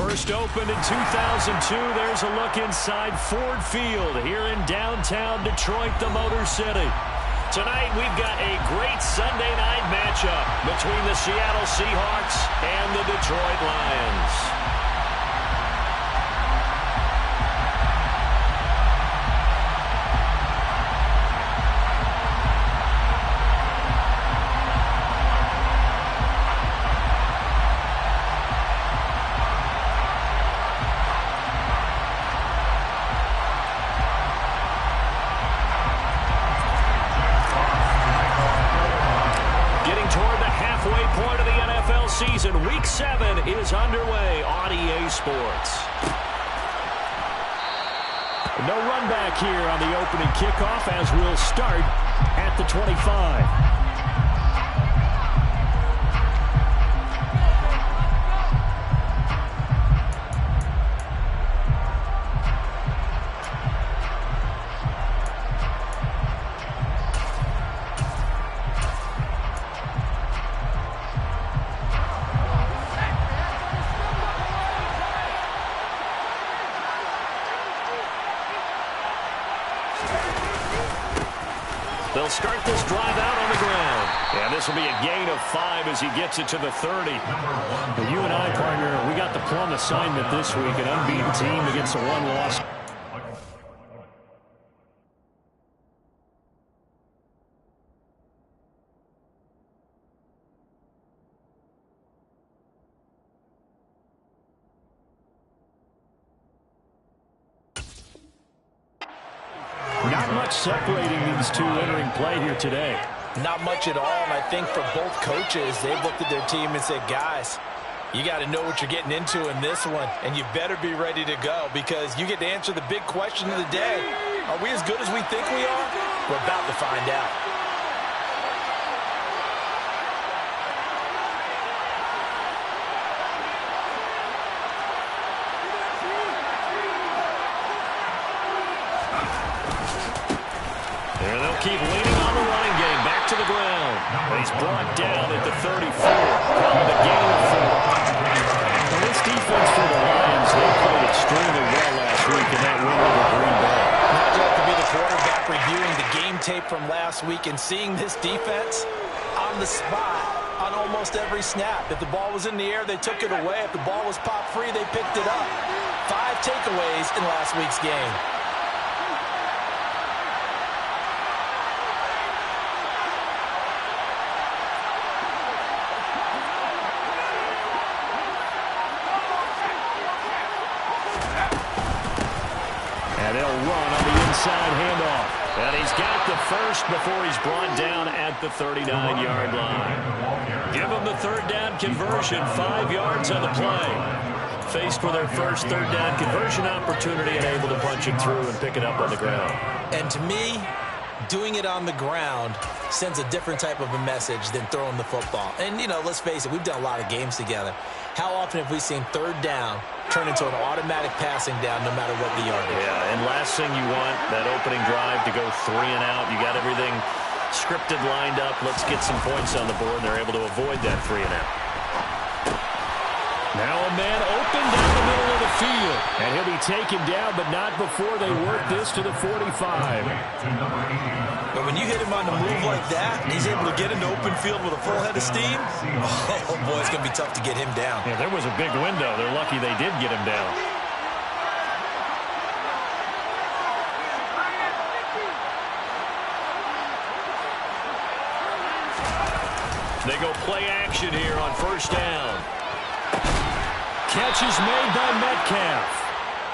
First opened in 2002, there's a look inside Ford Field here in downtown Detroit, the Motor City. Tonight, we've got a great Sunday night matchup between the Seattle Seahawks and the Detroit Lions. Season Week 7 is underway on EA Sports. No run back here on the opening kickoff as we'll start at the 25. They'll start this drive out on the ground. And this will be a gain of 5 as he gets it to the 30. Well, you and I, partner, we got the plum assignment this week, an unbeaten team against a one-loss. Not much separating these two entering play here today. Not much at all, and I think for both coaches, they've looked at their team and said, guys, you got to know what you're getting into in this one, and you better be ready to go because you get to answer the big question of the day. Are we as good as we think we are? We're about to find out. Keep leaning on the running game. Back to the ground. And he's brought down at the 34. Call it a gain of 4. Well, this defense for the Lions, they played extremely well last week in that win over Green Bay. Imagine to be the quarterback reviewing the game tape from last week and seeing this defense on the spot on almost every snap. If the ball was in the air, they took it away. If the ball was popped free, they picked it up. 5 takeaways in last week's game. Inside handoff. And he's got the first before he's brought down at the 39-yard line. Give him the third down conversion, 5 yards on the play. Faced with their first third down conversion opportunity and able to punch it through and pick it up on the ground. And to me, doing it on the ground sends a different type of a message than throwing the football. And, you know, let's face it, we've done a lot of games together. How often have we seen third down turn into an automatic passing down no matter what the yardage? Yeah, and last thing you want, that opening drive to go 3 and out. You got everything scripted, lined up. Let's get some points on the board. They're able to avoid that 3 and out. Now a man open down the middle of the field. And he'll be taken down, but not before they work this to the 45. But when you hit him on the move like that, and he's able to get into open field with a full head of steam, oh boy, it's going to be tough to get him down. Yeah, there was a big window. They're lucky they did get him down. They go play action here on first down. Catch is made by Metcalf.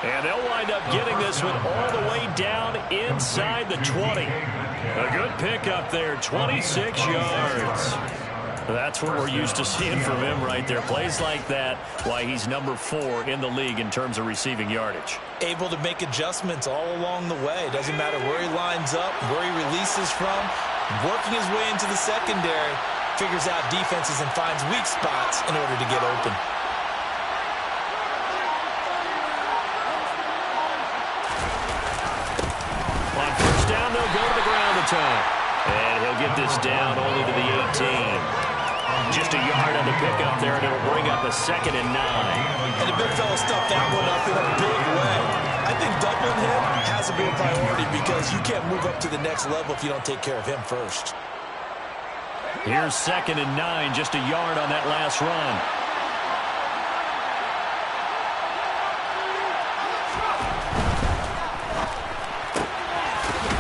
And they'll wind up getting this one all the way down inside the 20. A good pickup there, 26 yards. That's what we're used to seeing from him right there. Plays like that, why he's number 4 in the league in terms of receiving yardage. Able to make adjustments all along the way. Doesn't matter where he lines up, where he releases from. Working his way into the secondary, figures out defenses and finds weak spots in order to get open. On first down, they'll go to the ground this time. And he'll get this down only to the 18. Just a yard on the pickup there, and it'll bring up a 2nd and 9. And the big fella stuffed that one up in a big way. I think doubling him has to be a priority because you can't move up to the next level if you don't take care of him first. Here's 2nd and 9, just a yard on that last run.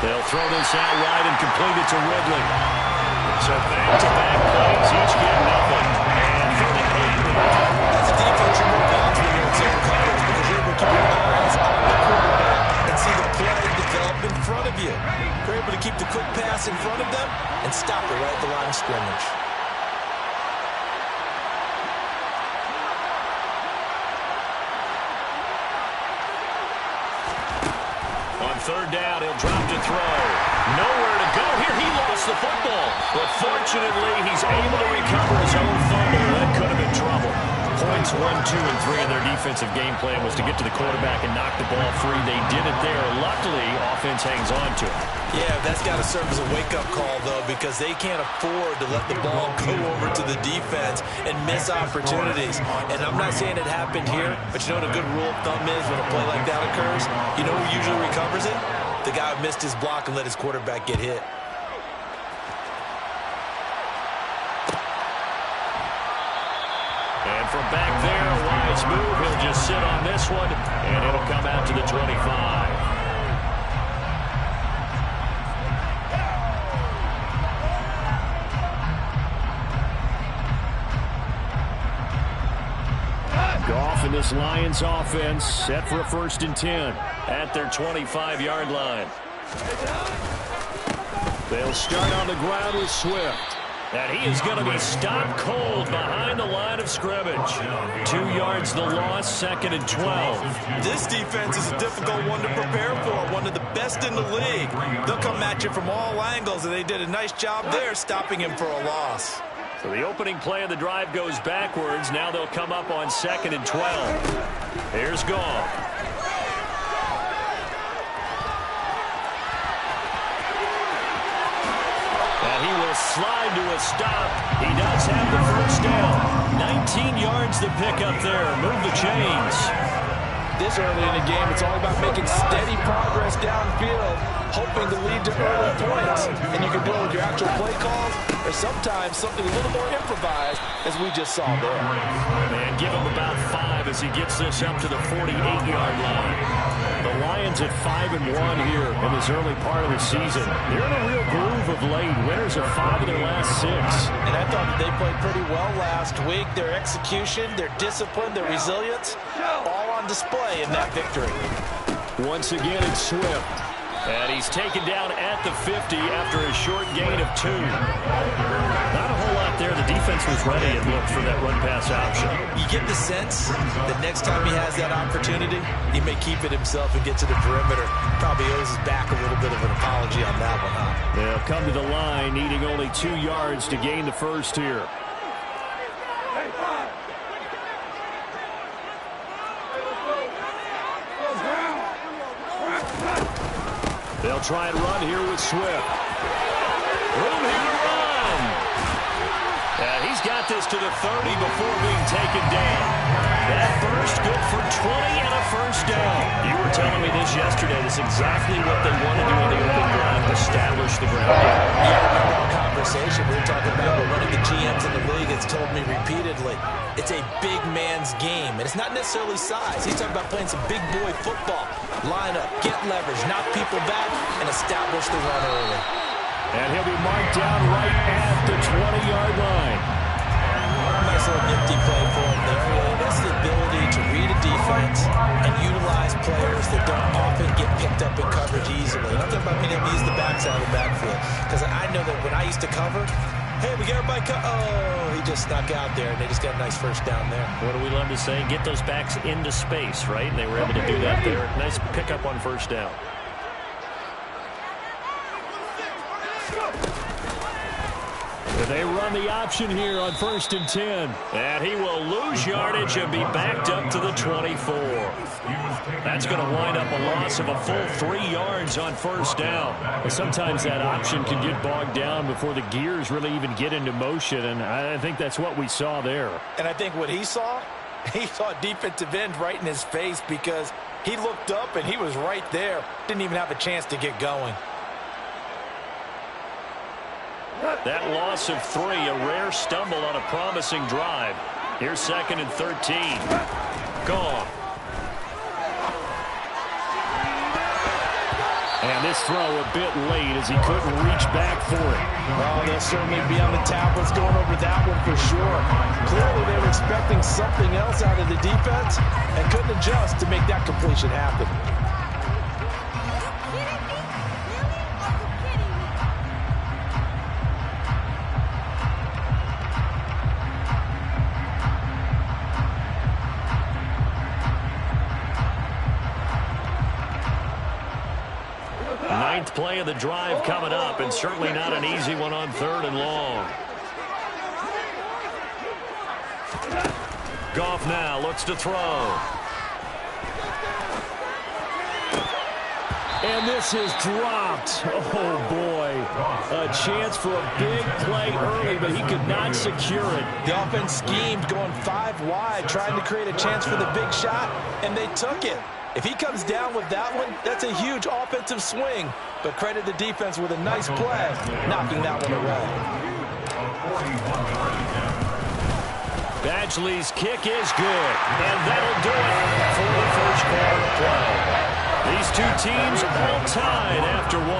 They'll throw this out wide and complete it to Ridley. So back-to-back plays, each get nothing. And for the As a defense, you're more balanced when you're in zone coverage because you're able to keep your eyes on the quarterback and see the play develop in front of you. You're able to keep the quick pass in front of them and stop it right at the line of scrimmage. On 3rd down, he'll drop to throw. Nowhere to go here. He lost the football. But fortunately, he's able to recover his own fumble. That could have been trouble. Points 1, 2, and 3 in their defensive game plan was to get to the quarterback and knock the ball free. They did it there. Luckily, offense hangs on to it. Yeah, that's got to serve as a wake-up call, though, because they can't afford to let the ball go over to the defense and miss opportunities. And I'm not saying it happened here, but you know what a good rule of thumb is when a play like that occurs? You know who usually recovers it? The guy who missed his block and let his quarterback get hit. And from back there, a wise move. He'll just sit on this one, and it'll come out to the 25. Goff and this Lions offense set for a 1st and 10 at their 25-yard line. They'll start on the ground with Swift. And he is going to be stopped cold behind the line of scrimmage. 2 yards the loss, 2nd and 12. This defense is a difficult one to prepare for, one of the best in the league. They'll come at you from all angles, and they did a nice job there stopping him for a loss. So the opening play of the drive goes backwards. Now they'll come up on 2nd and 12. Here's Goff. And he will slide to a stop. He does have the 1st down. 19 yards to pick up there. Move the chains. This early in the game, it's all about making steady progress downfield, hoping to lead to early points. And you can do it with your actual play calls, or sometimes something a little more improvised, as we just saw there. Man, give him about 5 as he gets this up to the 48-yard line. The Lions at 5-1 here in this early part of the season. They're in a real groove of late. Winners of 5 of their last 6. And I thought that they played pretty well last week. Their execution, their discipline, their resilience, all on display in that victory. Once again, it's Swift. And he's taken down at the 50 after a short gain of 2. Not a whole lot there. The defense was ready, it looked, for that run-pass option. You get the sense that next time he has that opportunity, he may keep it himself and get to the perimeter. Probably owes his back a little bit of an apology on that one, huh? They'll come to the line, needing only 2 yards to gain the 1st here. They'll try and run here with Swift. Room here to run. And he's got this to the 30 before being taken down. That burst good for 20 and a 1st down. You were telling me this yesterday. This is exactly what they want to do on the opening drive, establish the ground game. Yeah, remember our conversation. We were talking about one of the GMs in the league has told me repeatedly, it's a big man's game. And it's not necessarily size. He's talking about playing some big boy football. Line up, get leverage, knock people back, and establish the run early. And he'll be marked down right at the 20-yard line. Nice little nifty play for him there. That's the ability to read a defense and utilize players that don't often get picked up in coverage easily. I'm talking about being able to use the backside of the backfield. Because I know that when I used to cover, hey, we got everybody he just snuck out there, and they just got a nice 1st down there. What do we love to say? Get those backs into space, right? And they were able to do that there. Nice pickup on 1st down. They run the option here on 1st and 10. And he will lose yardage and be backed up to the 24. That's going to wind up a loss of a full 3 yards on first down. Well, sometimes that option can get bogged down before the gears really even get into motion, and I think that's what we saw there. And I think what he saw a defensive end right in his face because he looked up and he was right there. Didn't even have a chance to get going. That loss of 3, a rare stumble on a promising drive. Here's 2nd and 13. Gone. And this throw a bit late as he couldn't reach back for it. Oh, they'll certainly be on the tablets going over that one for sure. Clearly they were expecting something else out of the defense and couldn't adjust to make that completion happen. Ninth play of the drive coming up, and certainly not an easy one on 3rd and long. Goff now looks to throw. And this is dropped. Oh, boy. A chance for a big play early, but he could not secure it. The offense schemed going 5 wide, trying to create a chance for the big shot, and they took it. If he comes down with that one, that's a huge offensive swing. But credit the defense with a nice play, knocking that one away. Badgley's kick is good, and that'll do it for the first quarter play. These two teams all tied after 1.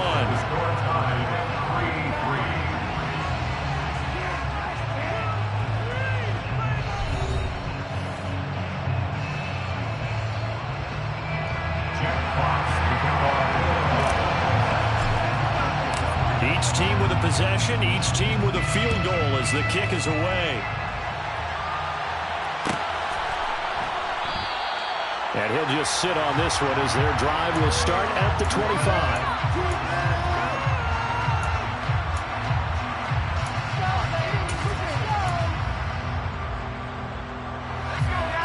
Each team with a possession, each team with a field goal as the kick is away. And he'll just sit on this one as their drive will start at the 25.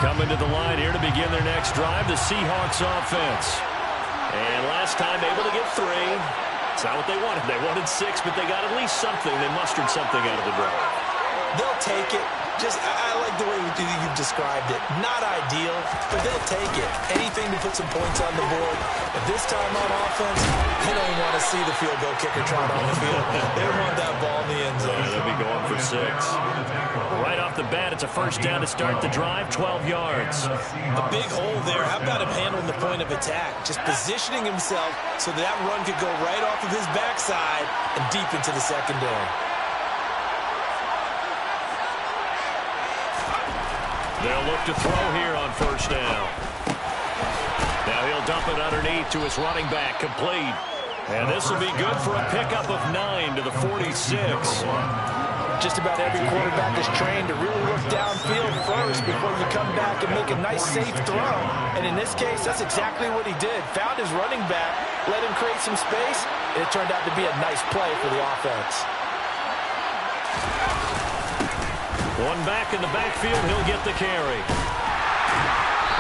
Coming to the line here to begin their next drive, the Seahawks offense. And last time able to get 3. It's not what they wanted. They wanted 6, but they got at least something. They mustered something out of the drive. They'll take it. I like the way you've described it. Not ideal, but they'll take it. Anything to put some points on the board. But this time on offense, they don't want to see the field goal kicker trot on the field. They want that ball in the end zone. They'll be going for 6. Right off the bat, it's a first down to start the drive, 12 yards. A big hole there. How about him handling the point of attack? Just positioning himself so that run could go right off of his backside and deep into the secondary. They'll look to throw here on first down. Now he'll dump it underneath to his running back, complete. And this will be good for a pickup of 9 to the 46. Just about every quarterback is trained to really look downfield first before you come back and make a nice, safe throw. And in this case, that's exactly what he did. Found his running back, let him create some space, and it turned out to be a nice play for the offense. One back in the backfield, he'll get the carry.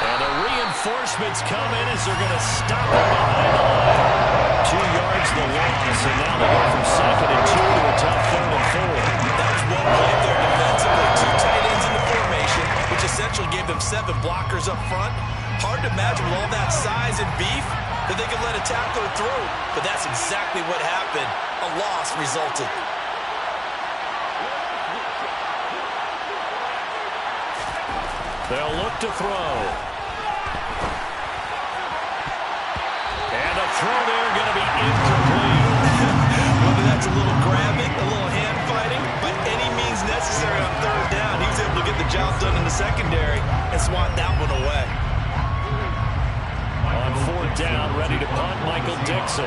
And the reinforcements come in as they're going to stop him behind the line. 2 yards the loss, and now they go from 2nd and 2 to a tough 3rd and 4. That was well played there defensively. 2 tight ends in the formation, which essentially gave them 7 blockers up front. Hard to imagine with all that size and beef that they could let a tackler through. But that's exactly what happened. A loss resulted. They'll look to throw. And a throw there going to be incomplete. Whether that's a little grabbing, a little hand fighting, by any means necessary on 3rd down, he was able to get the job done in the secondary and swat that one away. On 4th down, ready to punt, Michael Dixon.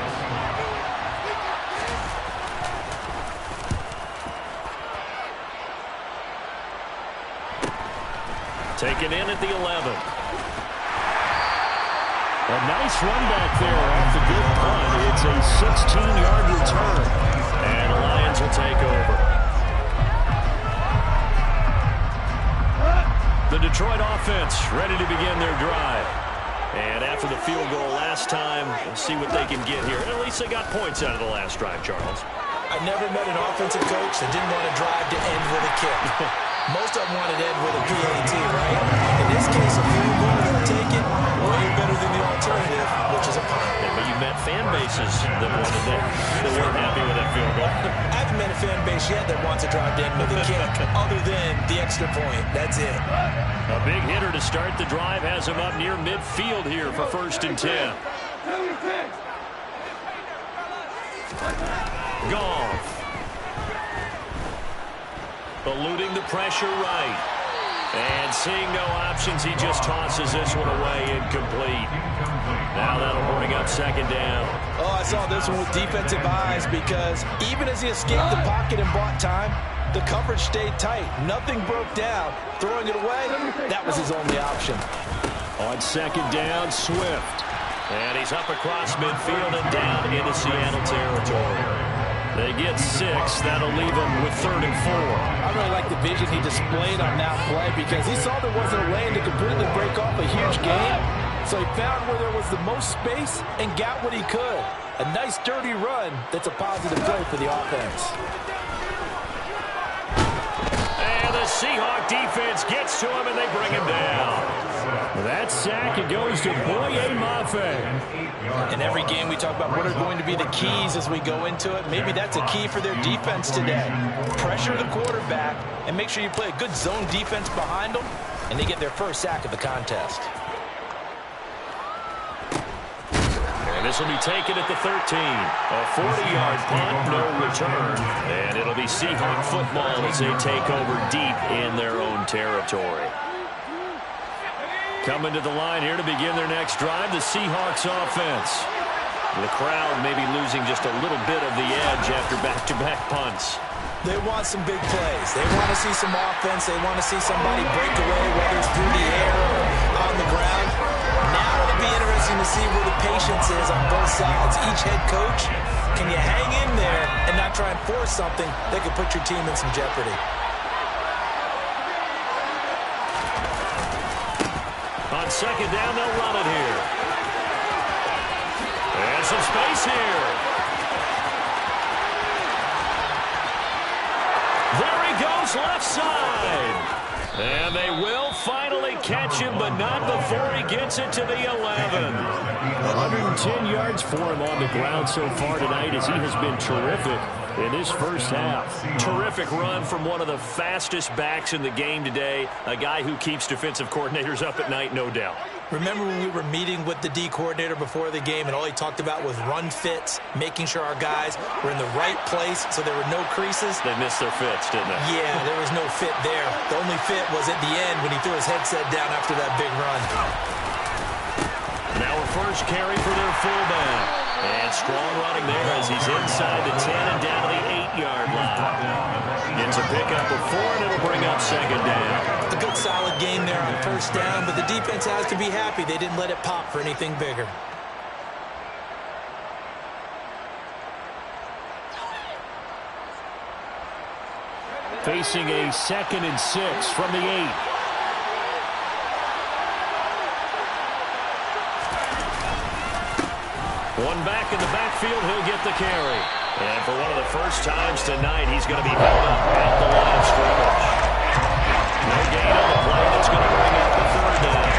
Taken in at the 11. A nice run back there off the good punt. It's a 16-yard return. And the Lions will take over. The Detroit offense ready to begin their drive. And after the field goal last time, we'll see what they can get here. At least they got points out of the last drive, Charles. I never met an offensive coach that didn't want to drive to end with a kick. Most of them wanted to end with a PAT, right? In this case, a field goal, they'll take it way better than the alternative, which is a punt. Yeah, but you met fan bases that wanted that, that weren't happy with that field goal. I haven't met a fan base yet that wants to drive to end with a kick other than the extra point. That's it. A big hitter to start the drive has him up near midfield here for 1st and 10. Goff. Eluding the pressure right. And seeing no options, he just tosses this one away incomplete. Now that'll bring up 2nd down. Oh, I saw this one with defensive eyes because even as he escaped the pocket and bought time, the coverage stayed tight. Nothing broke down. Throwing it away, that was his only option. On 2nd down, Swift. And he's up across midfield and down into Seattle territory. They get 6. That'll leave them with 3rd and 4. I really like the vision he displayed on that play because he saw there wasn't a lane to completely break off a huge gain. So he found where there was the most space and got what he could. A nice, dirty run that's a positive play for the offense. And the Seahawk defense gets to him, and they bring him down. With that sack, it goes to Boye Mafe. In every game, we talk about what are going to be the keys as we go into it. Maybe that's a key for their defense today. Pressure the quarterback and make sure you play a good zone defense behind them, and they get their first sack of the contest. And this will be taken at the 13. A 40-yard punt, no return. And it'll be Seahawk football as they take over deep in their own territory. Coming to the line here to begin their next drive, the Seahawks offense. The crowd may be losing just a little bit of the edge after back-to-back punts. They want some big plays. They want to see some offense. They want to see somebody break away, whether it's through the air or on the ground. Now it'll be interesting to see where the patience is on both sides. Each head coach, can you hang in there and not try and force something that could put your team in some jeopardy? On 2nd down, they'll run it here. And some space here. There he goes, left side. And they will finally catch him, but not before he gets it to the 11. 110 yards for him on the ground so far tonight as he has been terrific in this first half. Terrific run from one of the fastest backs in the game today. A guy who keeps defensive coordinators up at night, no doubt. Remember when we were meeting with the D coordinator before the game and all he talked about was run fits, making sure our guys were in the right place so there were no creases? They missed their fits, didn't they? Yeah, there was no fit there. The only fit was at the end when he threw his headset down after that big run. Now a first carry for their fullback. And strong running there as he's inside the 10 and down to the 8-yard line. Gets a pickup of 4, and it'll bring up 2nd down. A good solid game there on 1st down, but the defense has to be happy they didn't let it pop for anything bigger. Facing a 2nd and 6 from the 8. One back in the backfield, he'll get the carry. And for one of the first times tonight, he's going to be held up at the line of scrimmage. No gain on the play. That's going to bring up the 3rd down.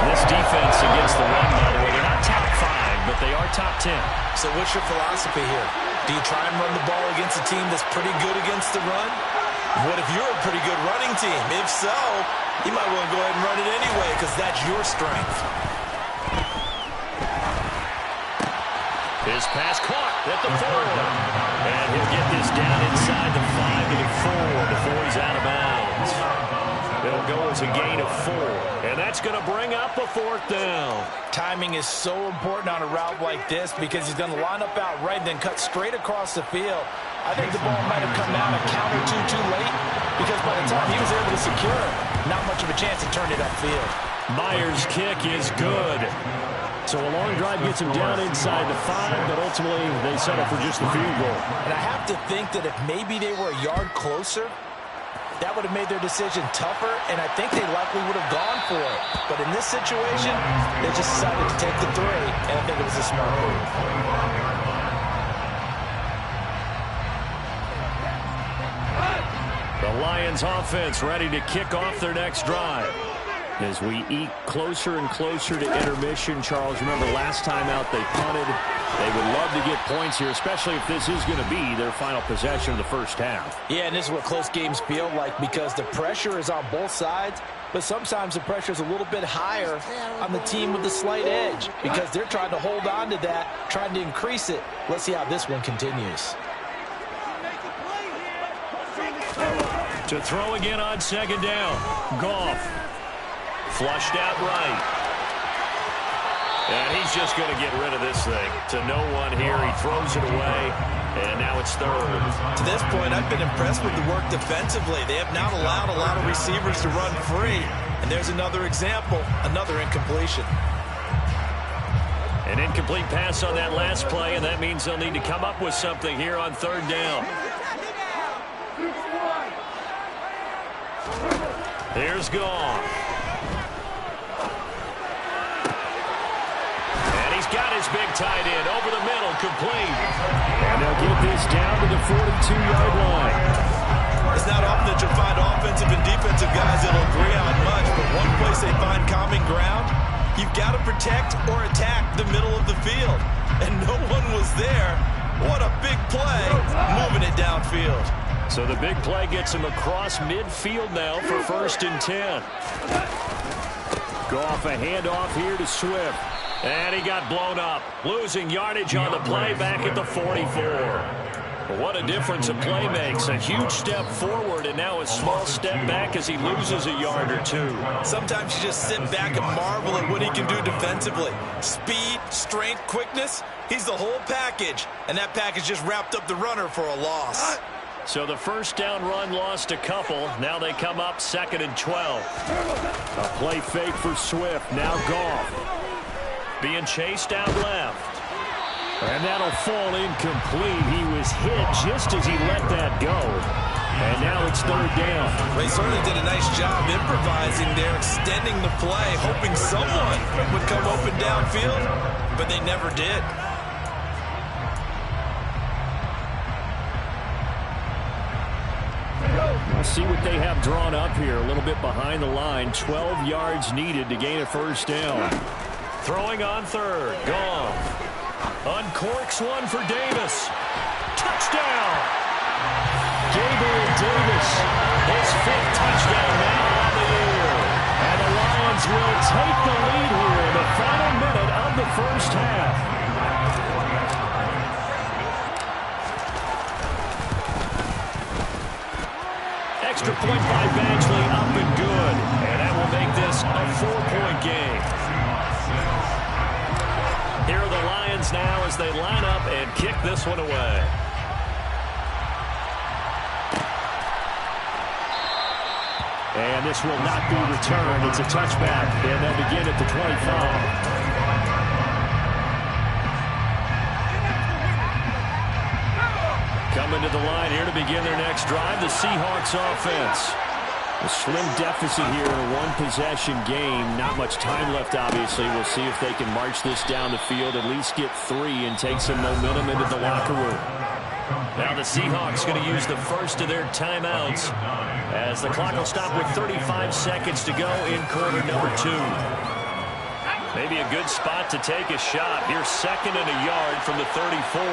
This defense against the run, by the way, they're not top 5, but they are top 10. So what's your philosophy here? Do you try and run the ball against a team that's pretty good against the run? What if you're a pretty good running team? If so, you might want to go ahead and run it anyway because that's your strength. His pass caught at the 4. And he'll get this down inside the 5 to the 4 before he's out of bounds. It'll go as a gain of 4. And that's going to bring up a 4th down. Timing is so important on a route like this because he's going to line up out right and then cut straight across the field. I think the ball might have come out a count or two too late because by the time he was able to secure it, not much of a chance to turn it upfield. Myers' kick is good. So a long drive gets him down inside the 5, but ultimately they settle for just the field goal. And I have to think that if maybe they were a yard closer, that would have made their decision tougher, and I think they likely would have gone for it. But in this situation, they just decided to take the 3, and I think it was a smart move. The Lions offense ready to kick off their next drive. As we eke closer and closer to intermission, Charles, remember last time out they punted. They would love to get points here, especially if this is going to be their final possession of the first half. Yeah, and this is what close games feel like because the pressure is on both sides, but sometimes the pressure is a little bit higher on the team with the slight edge because they're trying to hold on to that, trying to increase it. Let's see how this one continues. To throw again on second down. Goff. Flushed out right. And he's just going to get rid of this thing. To no one here. He throws it away. And now it's third. To this point, I've been impressed with the work defensively. They have not allowed a lot of receivers to run free. And there's another example, another incompletion. An incomplete pass on that last play, and that means they'll need to come up with something here on third down. Here's Goff. And he's got his big tight end over the middle, complete. And they'll get this down to the 42-yard line. It's not often that you'll find offensive and defensive guys that'll agree on much, but one place they find common ground, you've got to protect or attack the middle of the field. And no one was there. What a big play, moving it downfield. So the big play gets him across midfield now for 1st and 10. Goff a handoff here to Swift. And he got blown up. Losing yardage on the play back at the 44. What a difference a play makes. A huge step forward and now a small step back as he loses a yard or two. Sometimes you just sit back and marvel at what he can do defensively. Speed, strength, quickness. He's the whole package. And that package just wrapped up the runner for a loss. So the first down run lost a couple. Now they come up 2nd and 12. A play fake for Swift. Now Goff. Being chased out left. And that'll fall incomplete. He was hit just as he let that go. And now it's third down. They certainly did a nice job improvising there, extending the play, hoping someone would come open downfield, but they never did. We'll see what they have drawn up here. A little bit behind the line. 12 yards needed to gain a first down. Throwing on third. Goff. Uncorks one for Davis. Touchdown! Gabriel Davis. His 5th touchdown now on the year. And the Lions will take the lead here in the final minute of the first half. Extra point by Badgley, up and good. And that will make this a 4-point game. Here are the Lions now as they line up and kick this one away. And this will not be returned. It's a touchback. And they'll begin at the 25. Coming to the line here to begin their next drive, the Seahawks offense. A slim deficit here in a one-possession game. Not much time left, obviously. We'll see if they can march this down the field, at least get 3 and take some momentum into the locker room. Now the Seahawks going to use the first of their timeouts as the clock will stop with 35 seconds to go in quarter number 2. Maybe a good spot to take a shot. Here's 2nd and a yard from the 34.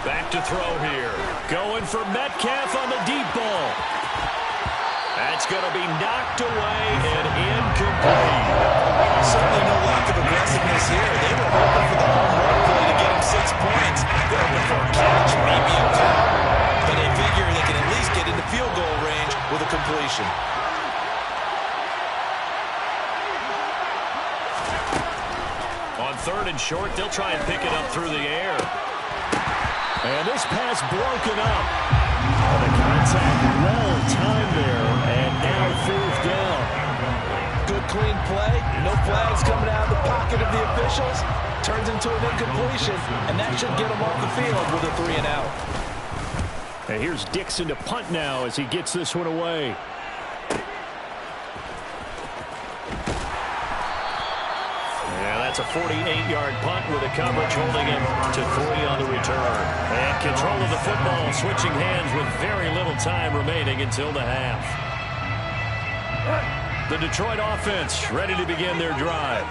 Back to throw here. Going for Metcalf on the deep ball. That's going to be knocked away and incomplete. Certainly no lack of aggressiveness here. They were hoping for the home run play to get them 6 points. They're hoping for a catch, maybe a call. But they figure they can at least get into field goal range with a completion. On 3rd and short, they'll try and pick it up through the air. And this pass broken up. And the contact well timed there. And now 4th down. Good clean play. No flags coming out of the pocket of the officials. Turns into an incompletion. And that should get them off the field with a 3 and out. And here's Dixon to punt now as he gets this one away. That's a 48-yard punt with a coverage holding him to 3 on the return. And control of the football, switching hands with very little time remaining until the half. The Detroit offense ready to begin their drive.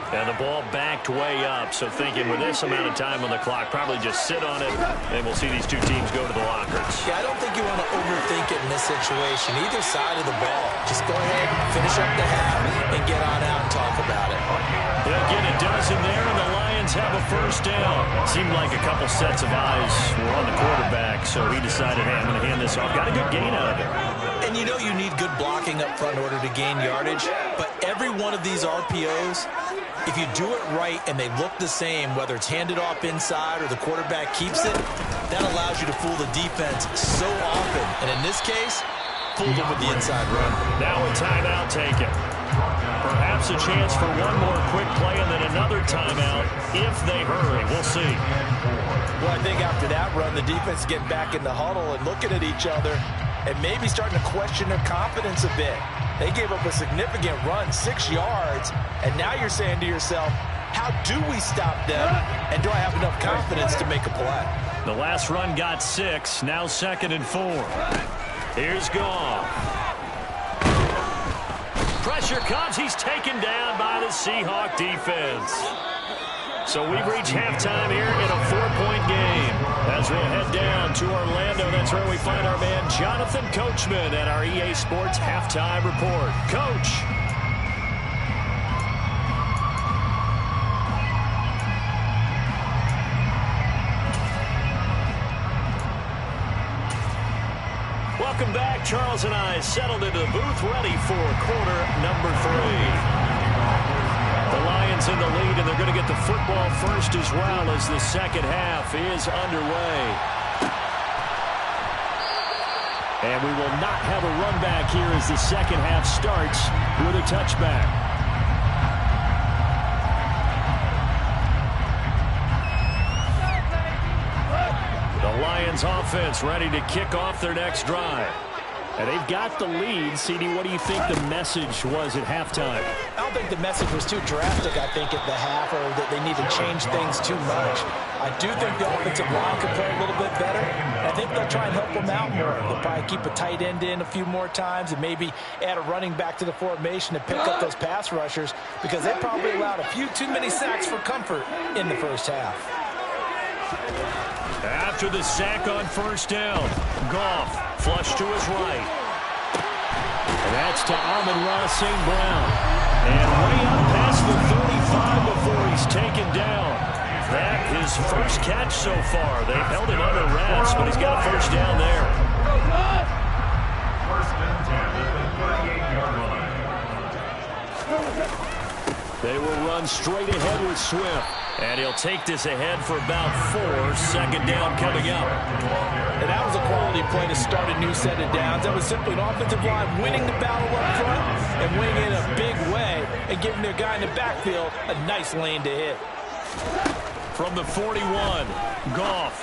And the ball backed way up, so thinking with this amount of time on the clock, probably just sit on it, and we'll see these two teams go to the lockers. Yeah, I don't think you want to overthink it in this situation. Either side of the ball. Just go ahead, finish up the half, and get on out and talk about it. Again, it does in there, and the Lions have a first down. Seemed like a couple sets of eyes were on the quarterback, so he decided, hey, I'm going to hand this off. Got a good gain out of it. And you know you need good blocking up front in order to gain yardage, but every one of these RPOs, if you do it right and they look the same, whether it's handed off inside or the quarterback keeps it, that allows you to fool the defense so often. And in this case, fooled them with the inside run. Now a timeout taken. Perhaps a chance for one more quick play and then another timeout if they hurry. We'll see. Well, I think after that run, the defense is getting back in the huddle and looking at each other and maybe starting to question their confidence a bit. They gave up a significant run, 6 yards, and now you're saying to yourself, how do we stop them, and do I have enough confidence to make a play? The last run got 6, now 2nd and 4. Here's Goff. Pressure comes, he's taken down by the Seahawk defense. So we've reached halftime here in a 4-point game. As we'll head down to Orlando, that's where we find our man Jonathan Coachman at our EA Sports Halftime Report. Coach. Welcome back. Charles and I settled into the booth, ready for quarter number 3. The Lions in the lead, and they're going to get the football first as well as the second half is underway. And we will not have a run back here as the second half starts with a touchback. The Lions offense ready to kick off their next drive. And they've got the lead. CD, what do you think the message was at halftime? I don't think the message was too drastic, I think, at the half, or that they need to change things too much. I do think the offensive line could play a little bit better. I think they'll try and help them out more. They'll probably keep a tight end in a few more times and maybe add a running back to the formation to pick up those pass rushers, because they probably allowed a few too many sacks for comfort in the first half. After the sack on first down, Goff flush to his right. And that's to Amon-Ra St. Brown. And way up past the 35 before he's taken down. That his first catch so far. They've held it under wraps, but he's got a first down there. They will run straight ahead with Swift. And he'll take this ahead for about 4. Second down coming up. And that was a quality play to start a new set of downs. That was simply an offensive line winning the battle up front and winning in a big way and giving their guy in the backfield a nice lane to hit. From the 41, Goff.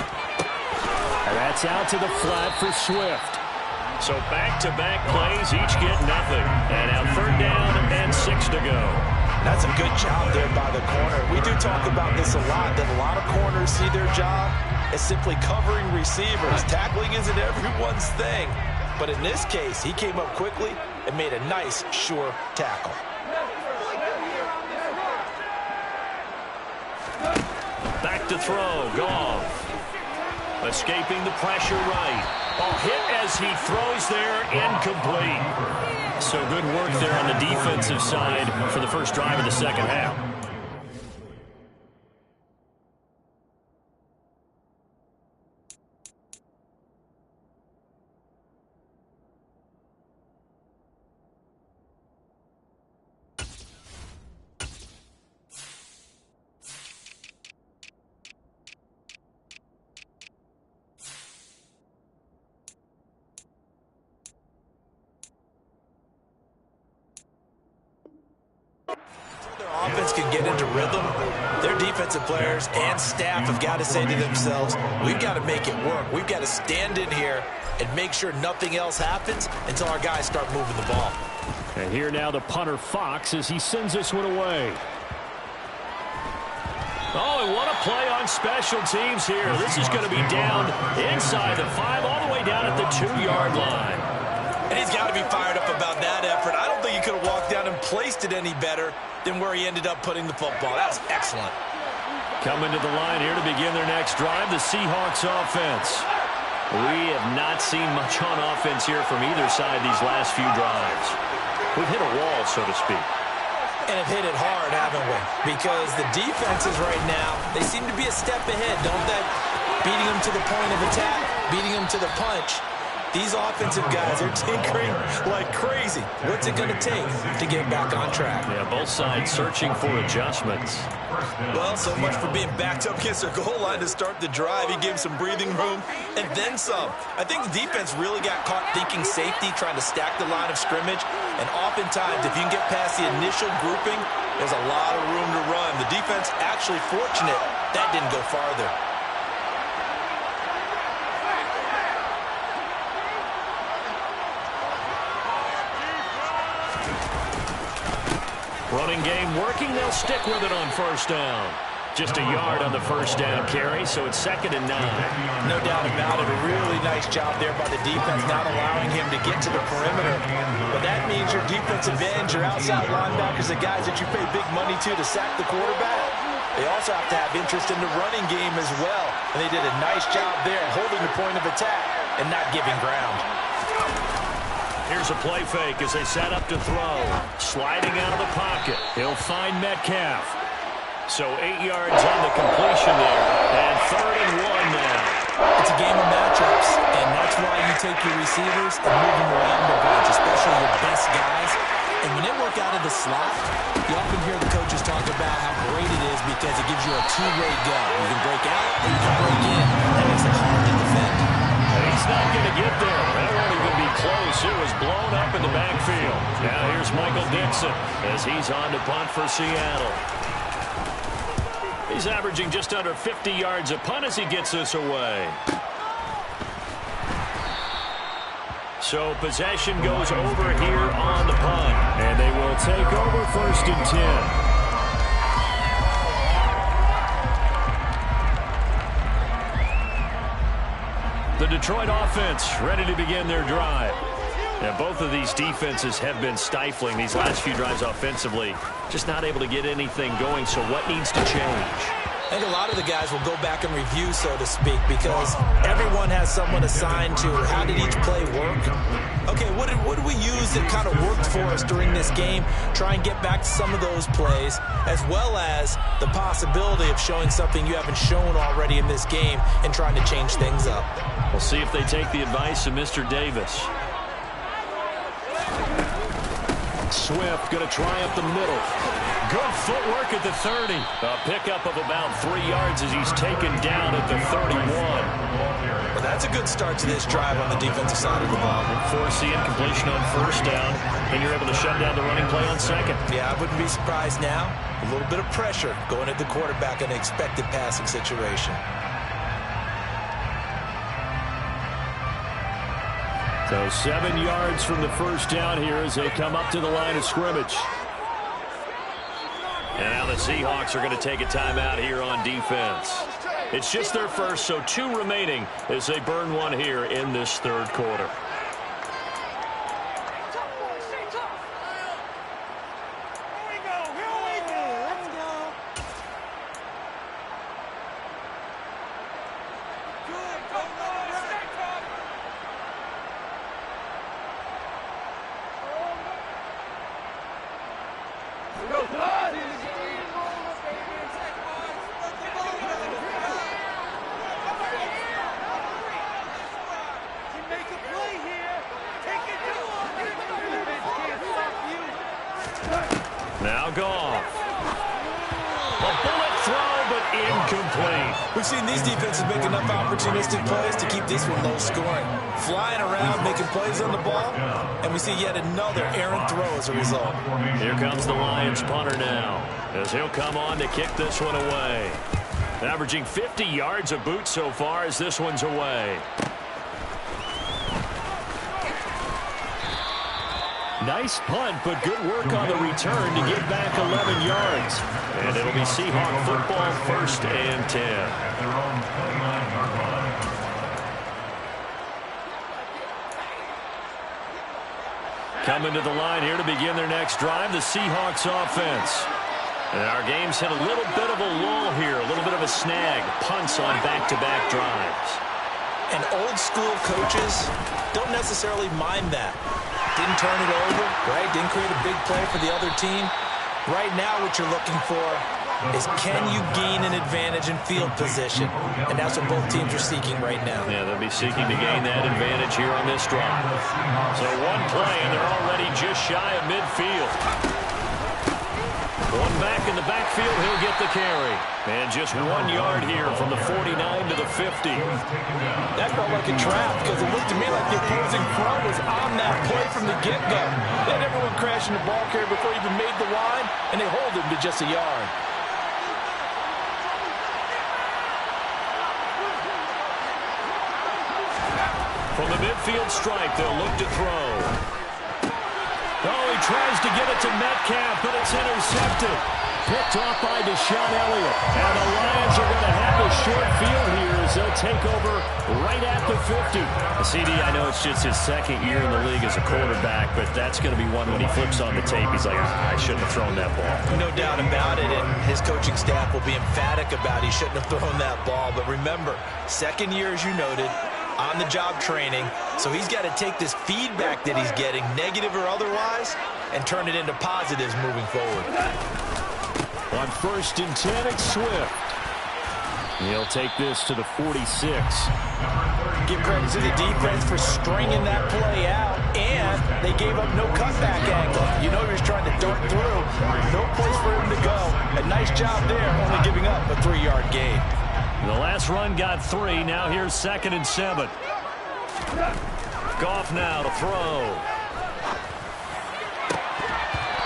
And that's out to the flat for Swift. So back-to-back plays, each get nothing. And now 3rd down and 6 to go. That's a good job there by the corner. We do talk about this a lot, that a lot of corners see their job as simply covering receivers. Tackling isn't everyone's thing. But in this case, he came up quickly and made a nice, sure tackle. Back to throw, Goff. Escaping the pressure right. A hit as he throws there, incomplete. So good work there on the defensive side for the first drive of the second half. offense can get into rhythm, their defensive players and staff have got to say to themselves, we've got to make it work. We've got to stand in here and make sure nothing else happens until our guys start moving the ball. And here now the punter Fox as he sends this one away. Oh, and what a play on special teams here. This is going to be down inside the 5, all the way down at the 2-yard line. And he's got to be fired up about that effort. I don't think he could have walked down and placed it any better than where he ended up putting the football. That was excellent. Coming to the line here to begin their next drive, the Seahawks offense. We have not seen much on offense here from either side these last few drives. We've hit a wall, so to speak. And have hit it hard, haven't we? Because the defenses right now, they seem to be a step ahead, don't they? Beating them to the point of attack, beating them to the punch. These offensive guys are tinkering like crazy. What's it going to take to get back on track? Yeah, both sides searching for adjustments. Well, so much for being backed up against their goal line to start the drive. He gave some breathing room and then some. I think the defense really got caught thinking safety, trying to stack the line of scrimmage. And oftentimes, if you can get past the initial grouping, there's a lot of room to run. The defense actually fortunate that didn't go farther. Running game working. They'll stick with it on first down. Just a yard on the first down carry, so it's 2nd and 9. No doubt about it. A really nice job there by the defense, not allowing him to get to the perimeter. But that means your defensive ends, your outside linebackers, the guys that you pay big money to sack the quarterback. They also have to have interest in the running game as well. And they did a nice job there holding the point of attack and not giving ground. Here's a play fake as they set up to throw. Sliding out of the pocket. He'll find Metcalf. So 8 yards on the completion there. And 3rd and 1 now. It's a game of matchups, and that's why you take your receivers and move them around a bunch, especially your best guys. And when they work out of the slot, you often hear the coaches talk about how great it is because it gives you a two-way go. You can break out or you can break in. That makes it hard to defend. He's not going to get there. That won't even be close. It was blown up in the backfield. Now here's Michael Dixon as he's on to punt for Seattle. He's averaging just under 50 yards a punt as he gets this away. So possession goes over here on the punt. And they will take over 1st and 10. The Detroit offense ready to begin their drive. Now, both of these defenses have been stifling these last few drives offensively. Just not able to get anything going, so what needs to change? I think a lot of the guys will go back and review, so to speak, because everyone has someone assigned to how did each play work. Okay, what did we use that kind of worked for us during this game? Try and get back to some of those plays, as well as the possibility of showing something you haven't shown already in this game and trying to change things up. We'll see if they take the advice of Mr. Davis. Swift going to try up the middle. Good footwork at the 30. A pickup of about 3 yards as he's taken down at the 31. Well, that's a good start to this drive on the defensive side of the ball. Force the incompletion on first down, and you're able to shut down the running play on 2nd. Yeah, I wouldn't be surprised now. A little bit of pressure going at the quarterback in an expected passing situation. So 7 yards from the first down here as they come up to the line of scrimmage. And now the Seahawks are going to take a timeout here on defense. It's just their first, so 2 remaining as they burn one here in this 3rd quarter. Now Goff. A bullet throw, but incomplete. We've seen these defenses make enough opportunistic plays to keep this one low scoring. Flying around, making plays on the ball, and we see yet another errant throw as a result. Here comes the Lions punter now. as he'll come on to kick this one away. Averaging 50 yards a boot so far as this one's away. Nice punt, but good work on the return to get back 11 yards. And it'll be Seahawk football, 1st and 10. Coming to the line here to begin their next drive, the Seahawks offense. And our game's hit a little bit of a lull here, a little bit of a snag. Punts on back-to-back drives. And old-school coaches don't necessarily mind that. Didn't turn it over, right? Didn't create a big play for the other team. Right now what you're looking for is can you gain an advantage in field position? And that's what both teams are seeking right now. Yeah, they'll be seeking to gain that advantage here on this drive. So one play, and they're already just shy of midfield. One back in the backfield, he'll get the carry. And just 1 yard here from the 49 to the 50. That felt like a trap because it looked to me like the opposing front was on that play from the get-go. They had everyone crashing the ball carrier before he even made the line, and they hold him to just a yard. From the midfield stripe, they'll look to throw. Oh, he tries to get it to Metcalf, but it's intercepted. Picked off by Deshaun Elliott. And the Lions are going to have a short field here as they'll take over right at the 50. CD, I know it's just his 2nd year in the league as a quarterback, but that's going to be one when he flips on the tape. He's like, I shouldn't have thrown that ball. No doubt about it, and his coaching staff will be emphatic about he shouldn't have thrown that ball. But remember, 2nd year, as you noted, on-the-job training, so he's got to take this feedback that he's getting, negative or otherwise, and turn it into positives moving forward. On 1st and 10, it's Swift. He'll take this to the 46. Give credit to the defense for stringing that play out, and they gave up no cutback angle. You know he was trying to dart through. No place for him to go. A nice job there, only giving up a 3-yard gain. The last run got 3. Now here's 2nd and 7. Goff now to throw.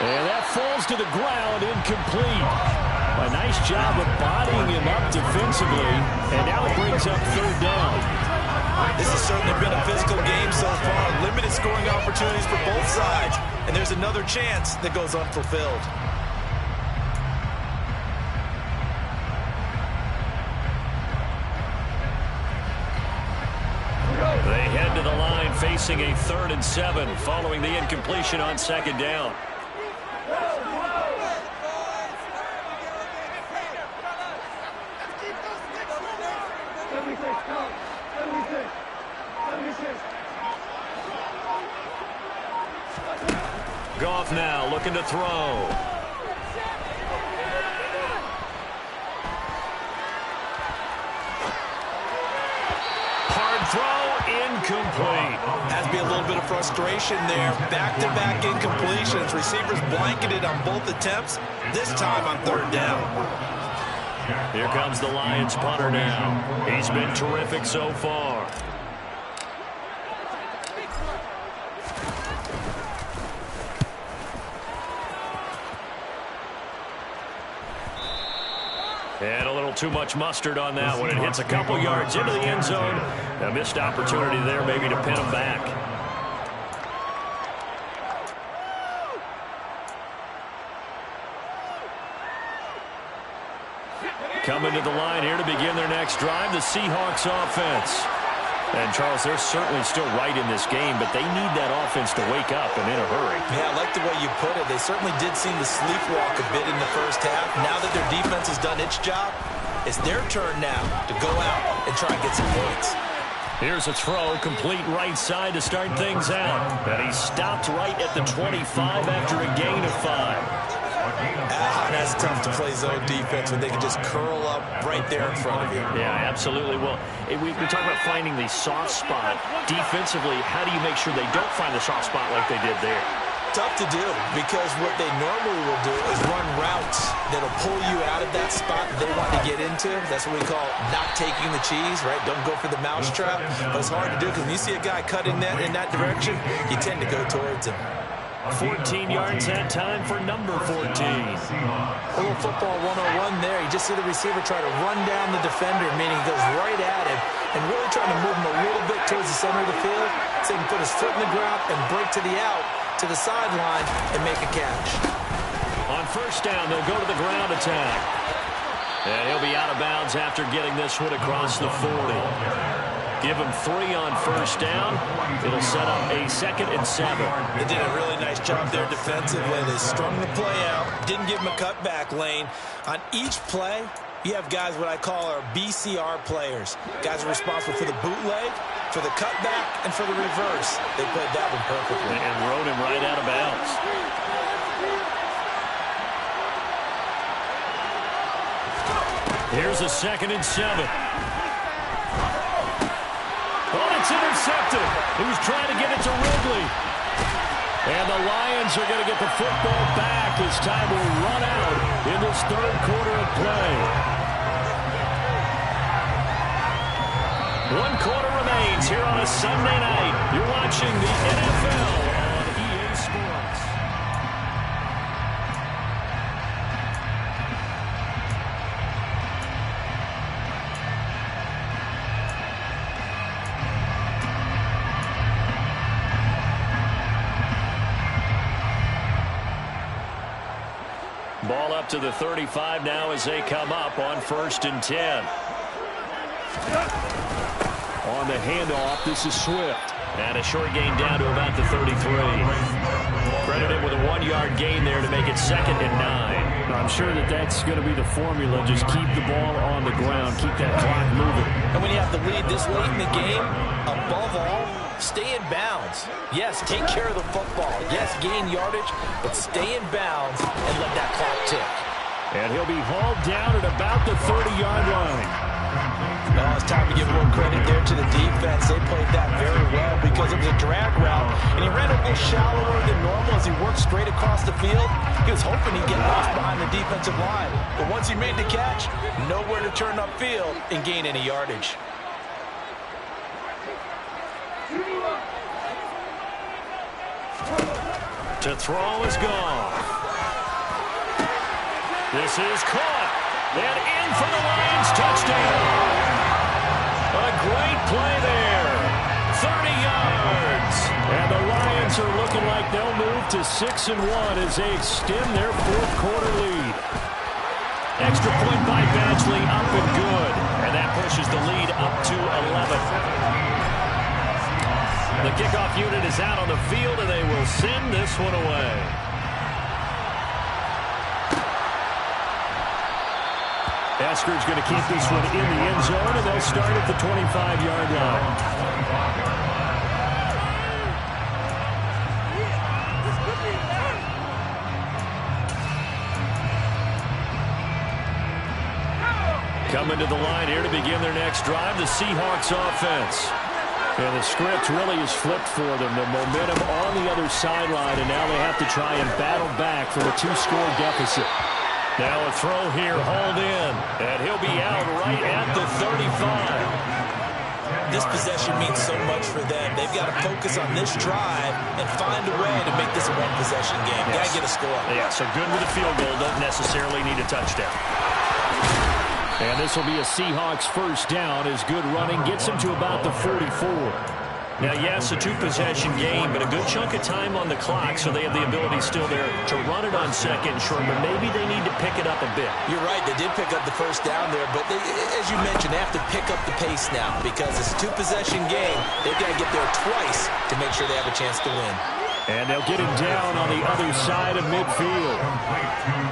And that falls to the ground, incomplete. A nice job of bodying him up defensively. And now it brings up 3rd down. This has certainly been a physical game so far. Limited scoring opportunities for both sides. And there's another chance that goes unfulfilled. They head to the line facing a 3rd and 7 following the incompletion on 2nd down. Goff now looking to throw. Throw incomplete. Has to be a little bit of frustration there. Back-to-back incompletions. Receivers blanketed on both attempts. This time on 3rd down. Here comes the Lions punter now. He's been terrific so far. And a little too much mustard on that one. It hits a couple yards into the end zone. A missed opportunity there maybe to pin him back. Coming to the line here to begin their next drive, the Seahawks offense. And, Charles, they're certainly still right in this game, but they need that offense to wake up and in a hurry. Yeah, I like the way you put it. They certainly did seem to sleepwalk a bit in the first half. Now that their defense has done its job, it's their turn now to go out and try and get some points. Here's a throw, complete right side to start things out. And he stopped right at the 25 after a gain of 5. That's tough to play zone defense when they can just curl up right there in front of you. Yeah, absolutely. Well, we talk about finding the soft spot. Defensively, how do you make sure they don't find the soft spot like they did there? Tough to do because what they normally will do is run routes that'll pull you out of that spot that they want to get into. That's what we call not taking the cheese, right? Don't go for the mousetrap. But it's hard to do because when you see a guy cutting that in that direction, you tend to go towards him. 14 yards that time for number 14. A little little football 101 there. You just see the receiver try to run down the defender, meaning he goes right at him and really trying to move him a little bit towards the center of the field so he can put his foot in the ground and break to the out, to the sideline, and make a catch. On first down, they'll go to the ground attack. And he'll be out of bounds after getting this one across the 40. Give him 3 on first down. It'll set up a 2nd and 7. They did a really nice job there defensively. They strung the play out, didn't give him a cutback lane. On each play, you have guys what I call our BCR players. Guys are responsible for the bootleg, for the cutback, and for the reverse. They played that one perfectly. And rode him right out of bounds. Here's a 2nd and 7. Oh, it's intercepted. He was trying to get it to Ridley. And the Lions are going to get the football back as time will run out in this 3rd quarter of play. 1 quarter remains here on a Sunday night. You're watching the NFL on EA Sports. Ball up to the 35 now as they come up on 1st and 10. On the handoff, this is Swift. And a short gain down to about the 33. Credited with a 1-yard gain there to make it 2nd and 9. I'm sure that that's going to be the formula. Just keep the ball on the ground. Keep that clock moving. And when you have to lead this late in the game, above all, stay in bounds. Yes, take care of the football. Yes, gain yardage, but stay in bounds and let that clock tick. And he'll be hauled down at about the 30-yard line. Well, it's time to give a little credit there to the defense. They played that very well because it was a drag route, and he ran a little shallower than normal as he worked straight across the field. He was hoping he'd get lost behind the defensive line. But once he made the catch, nowhere to turn upfield and gain any yardage. To throw is gone. This is caught. And in for the Lions touchdown. A great play there. 30 yards. And the Lions are looking like they'll move to 6-1 as they extend their 4th quarter lead. Extra point by Badgley, up and good. And that pushes the lead up to 11. The kickoff unit is out on the field, and they will send this one away. Esker's going to keep this one in the end zone, and they'll start at the 25-yard line. Coming to the line here to begin their next drive, the Seahawks offense. And the script really is flipped for them. The momentum on the other sideline, and now they have to try and battle back from a 2-score deficit. Now a throw here, hauled in, and he'll be out right at the 35. This possession means so much for them. They've got to focus on this drive and find a way to make this a one-possession game. Yes. Got to get a score. Yeah, so good with a field goal. Don't necessarily need a touchdown. And this will be a Seahawks first down as good running gets them to about the 44. Now, yes, a 2-possession game, but a good chunk of time on the clock, so they have the ability still there to run it on 2nd and short, but maybe they need to pick it up a bit. You're right. They did pick up the first down there, but they, as you mentioned, they have to pick up the pace now because it's a 2-possession game. They've got to get there twice to make sure they have a chance to win. And they'll get him down on the other side of midfield.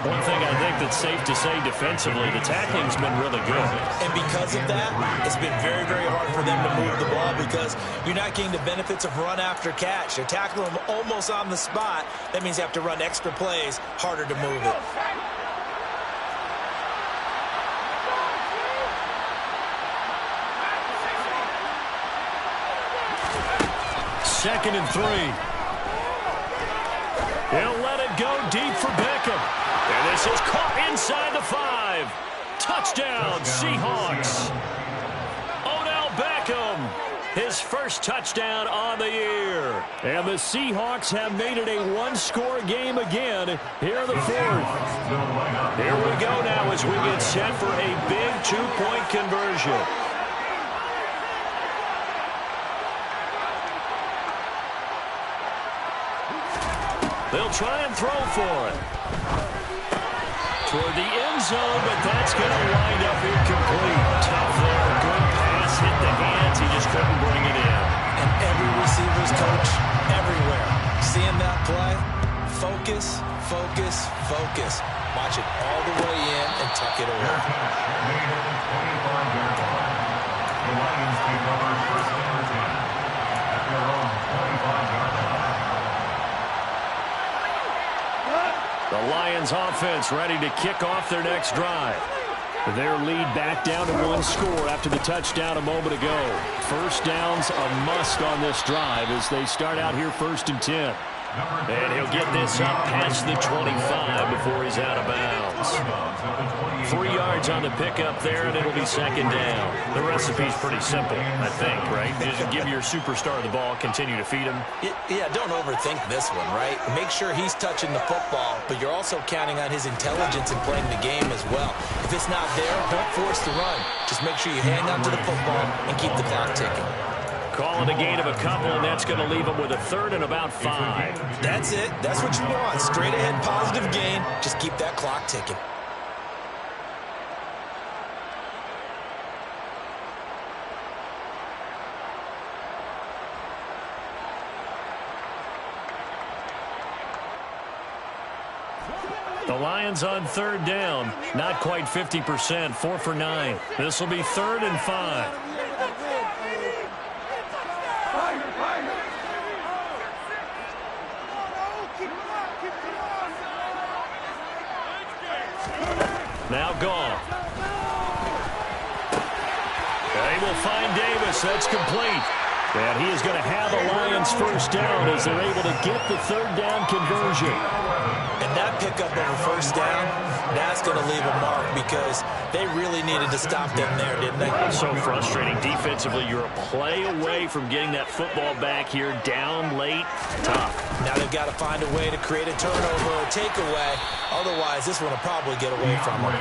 One thing I think that's safe to say defensively, the tackling's been really good. And because of that, it's been very, very hard for them to move the ball because you're not getting the benefits of run after catch. You're tackling them almost on the spot. That means you have to run extra plays, harder to move it. Second and 3. He'll let it go deep for Beckham. And this is caught inside the 5. Touchdown, Seahawks. Odell Beckham, his first touchdown on the year. And the Seahawks have made it a one-score game again here in the fourth. Here we go now as we get set for a big two-point conversion. They'll try and throw for it. Toward the end zone, but that's going to wind up incomplete. Tough there. Good pass. Hit the hands. He just couldn't bring it in. And every receiver's coach everywhere. Seeing that play, focus, focus, focus. Watch it all the way in and tuck it away. The Lions take over first and 10 at their own 25-yard line. The Lions offense ready to kick off their next drive. Their lead back down to one score after the touchdown a moment ago. First down's a must on this drive as they start out here 1st and 10. And he'll get this up past the 25 before he's out of bounds. 3 yards on the pickup there, and it'll be second down. The recipe's pretty simple, I think, right? Just give your superstar the ball, continue to feed him. Yeah, don't overthink this one, right? Make sure he's touching the football, but you're also counting on his intelligence in playing the game as well. If it's not there, don't force the run. Just make sure you hang on to the football and keep the clock ticking. Call it a gain of a couple, and that's going to leave him with a 3rd and about 5. That's it. That's what you want. Straight ahead, positive gain. Just keep that clock ticking. The Lions on 3rd down. Not quite 50%. 4 for 9. This will be 3rd and 5. Now gone. They will find Davis. That's complete. And he is going to have a Lions first down as they're able to get the 3rd down conversion. And that pickup of a first down, that's going to leave a mark because they really needed to stop them there, didn't they? So frustrating. Defensively, you're a play away from getting that football back here. Down late. Tough. Now they've got to find a way to create a turnover or takeaway. Otherwise, this one will probably get away from him.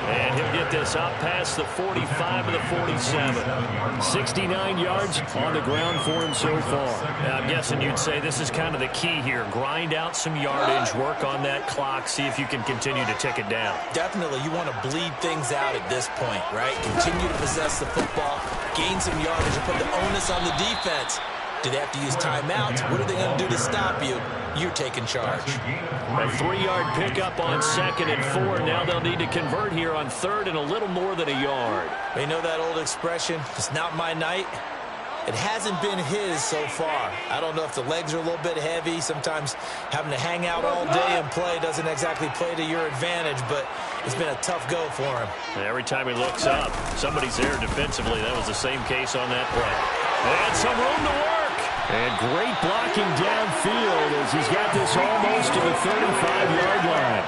And he'll get this up past the 45 to the 47. 69 yards on the ground for him so far. I'm guessing you'd say this is kind of the key here. Grind out some yardage, work on that clock, see if you can continue to tick it down. Definitely, you want to bleed things out at this point, right? Continue to possess the football, gain some yardage, and put the onus on the defense. Do they have to use timeouts? What are they going to do to stop you? You're taking charge. A 3-yard pickup on 2nd and 4. Now they'll need to convert here on 3rd and a little more than a yard. They know that old expression, it's not my night. It hasn't been his so far. I don't know if the legs are a little bit heavy. Sometimes having to hang out all day and play doesn't exactly play to your advantage, but it's been a tough go for him. And every time he looks up, somebody's there defensively. That was the same case on that play. And some room to work. And great blocking downfield as he's got this almost to the 35-yard line.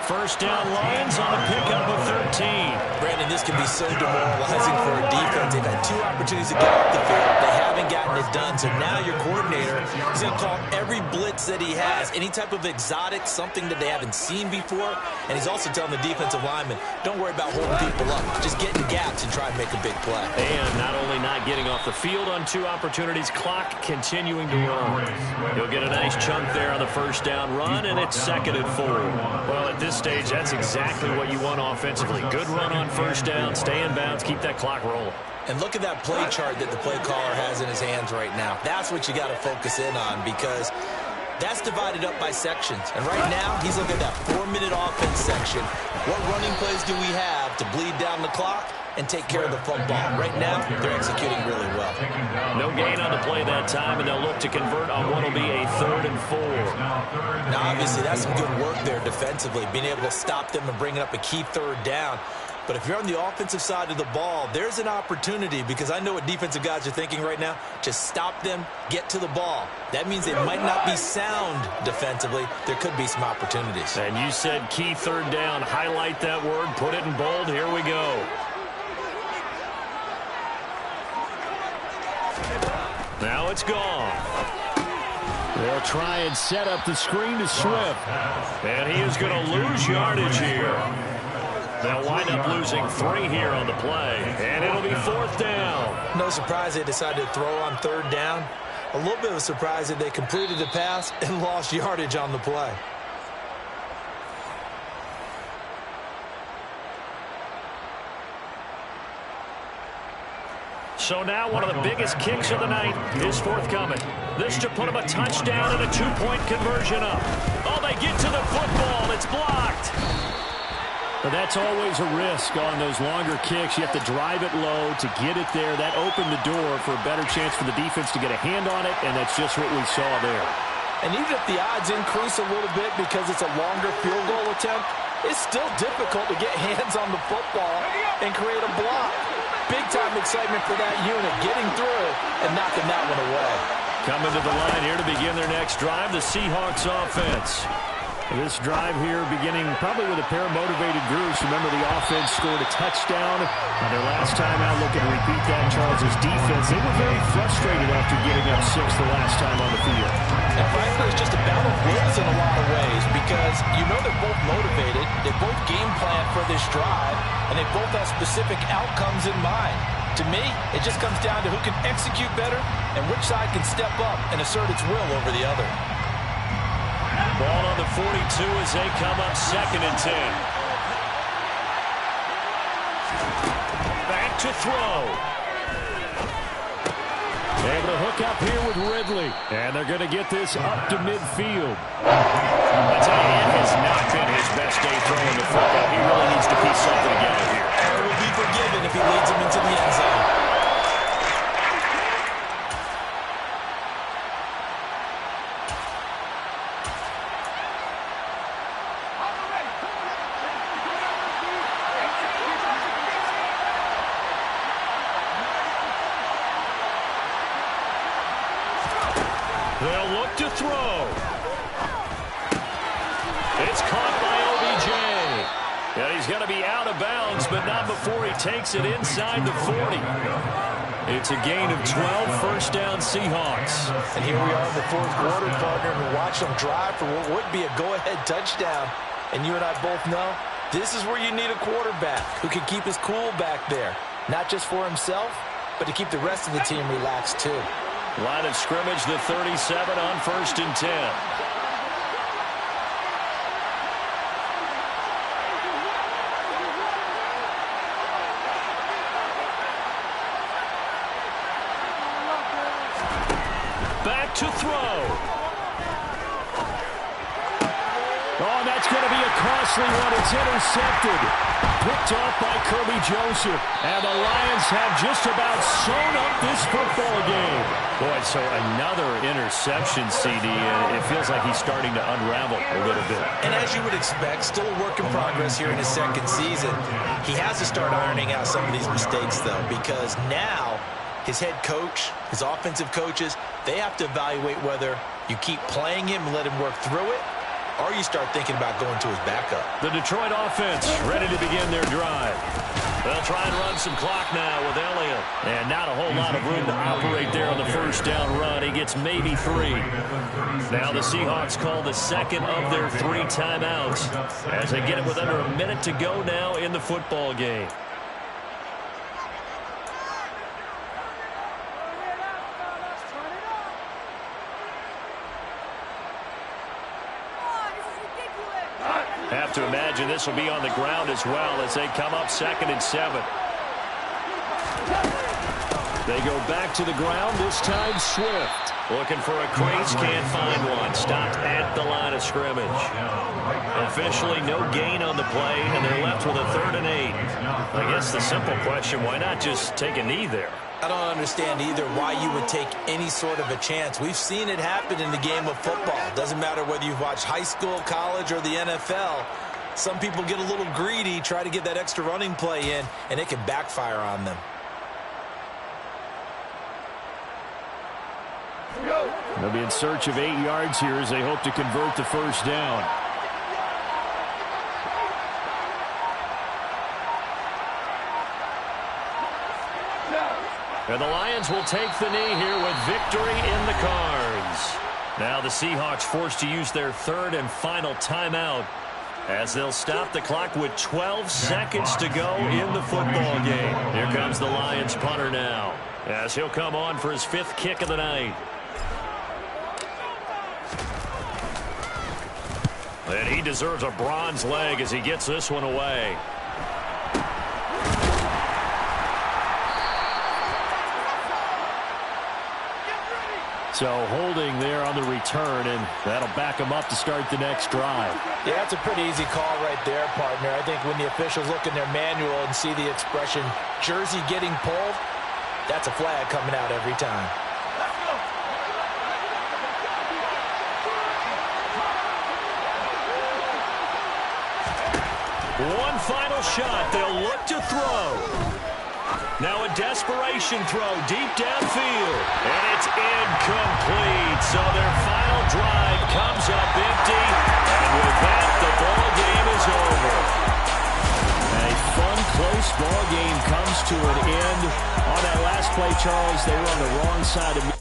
First down Lions on a pickup of 13. Brandon, this can be so demoralizing for a defense. They've had 2 opportunities to get off the field. They haven't gotten it done. So now your coordinator is going to call every blitz that he has, any type of exotic, something that they haven't seen before. And he's also telling the defensive lineman, don't worry about holding people up. Just get in gaps and try and make a big play. And not only not getting off the field on 2 opportunities, clock continuing to run. He'll get a nice chunk there on the first down run, and it's 2nd and 4. Well, at this stage, that's exactly what you want offensively. Good run on first down, stay in bounds, keep that clock rolling. And look at that play chart that the play caller has in his hands right now. That's what you got to focus in on because that's divided up by sections. And right now, he's looking at that 4-minute offense section. What running plays do we have to bleed down the clock and take care of the football? Right now, they're executing really well. No gain on the play that time, and they'll look to convert on what will be a 3rd and 4. Now, obviously, that's some good work there defensively, being able to stop them and bring up a key 3rd down. But if you're on the offensive side of the ball, there's an opportunity because I know what defensive guys are thinking right now. Just stop them, get to the ball. That means they might not be sound defensively. There could be some opportunities. And you said key 3rd down. Highlight that word, put it in bold. Here we go. Now it's gone. They'll try and set up the screen to Swift. And he is going to lose yardage here. They'll wind up losing 3 here on the play. And it'll be 4th down. No surprise they decided to throw on 3rd down. A little bit of a surprise that they completed the pass and lost yardage on the play. So now one of the biggest kicks of the night is forthcoming. This to put him a touchdown and a 2-point conversion up. Oh, they get to the football. It's blocked. But that's always a risk on those longer kicks. You have to drive it low to get it there. That opened the door for a better chance for the defense to get a hand on it, and that's just what we saw there. And even if the odds increase a little bit because it's a longer field goal attempt, it's still difficult to get hands on the football and create a block. Big-time excitement for that unit, getting through and knocking that one away. Coming to the line here to begin their next drive, the Seahawks offense. This drive here beginning probably with a pair of motivated groups. Remember, the offense scored a touchdown on their last time out. Looking to repeat that. Charles' defense, they were very frustrated after getting up 6 the last time on the field. And frankly, it's just a battle of wills in a lot of ways because you know they're both motivated, they both game plan for this drive, and they both have specific outcomes in mind. To me, it just comes down to who can execute better and which side can step up and assert its will over the other. Ball on the 42 as they come up 2nd and 10. Back to throw. Able to hook up here with Ridley. And they're going to get this up to midfield. I tell you, it has not been his best day throwing the football. He really needs to piece something together here. And it will be forgiven if he leads him into the end zone. They'll look to throw. It's caught by OBJ. And he's going to be out of bounds, but not before he takes it inside the 40. It's a gain of 12, 1st down Seahawks. And here we are in the 4th quarter, partner, and watch them drive for what would be a go-ahead touchdown. And you and I both know this is where you need a quarterback who can keep his cool back there. Not just for himself, but to keep the rest of the team relaxed too. Line of scrimmage, the 37 on 1st and 10. Back to throw. Oh, that's going to be a costly one. It's intercepted. Picked off by Kirby Joseph. And the Lions have just about sewn up this football game. Boy, so another interception, CD, and it feels like he's starting to unravel a little bit. And as you would expect, still a work in progress here in his 2nd season. He has to start ironing out some of these mistakes, though, because now his head coach, his offensive coaches, they have to evaluate whether you keep playing him and let him work through it, or you start thinking about going to his backup. The Detroit offense ready to begin their drive. They'll try and run some clock now with Elliott. And not a whole lot of room to operate there on the 1st down run. He gets maybe 3. Now the Seahawks call the 2nd of their 3 timeouts as they get it with under a minute to go now in the football game. Have to imagine this will be on the ground as well as they come up 2nd and 7. They go back to the ground, this time Swift. Looking for a crease, can't find one. Stopped at the line of scrimmage. Officially no gain on the play, and they're left with a 3rd and 8. I guess the simple question, why not just take a knee there? I don't understand either why you would take any sort of a chance. We've seen it happen in the game of football. Doesn't matter whether you've watched high school, college, or the NFL. Some people get a little greedy, try to get that extra running play in, and it can backfire on them. They'll be in search of 8 yards here as they hope to convert the 1st down. And the Lions will take the knee here with victory in the cards. Now the Seahawks forced to use their third and final timeout as they'll stop the clock with 12 seconds to go in the football game. Here comes the Lions punter now as he'll come on for his 5th kick of the night. And he deserves a bronze leg as he gets this one away. So holding there on the return, and that'll back him up to start the next drive. Yeah, that's a pretty easy call right there, partner. I think when the officials look in their manual and see the expression, jersey getting pulled, that's a flag coming out every time. One final shot. They'll look to throw. Now a desperation throw deep downfield. And it's incomplete. So their final drive comes up empty. And with that, the ball game is over. A fun, close ball game comes to an end. On that last play, Charles, they were on the wrong side of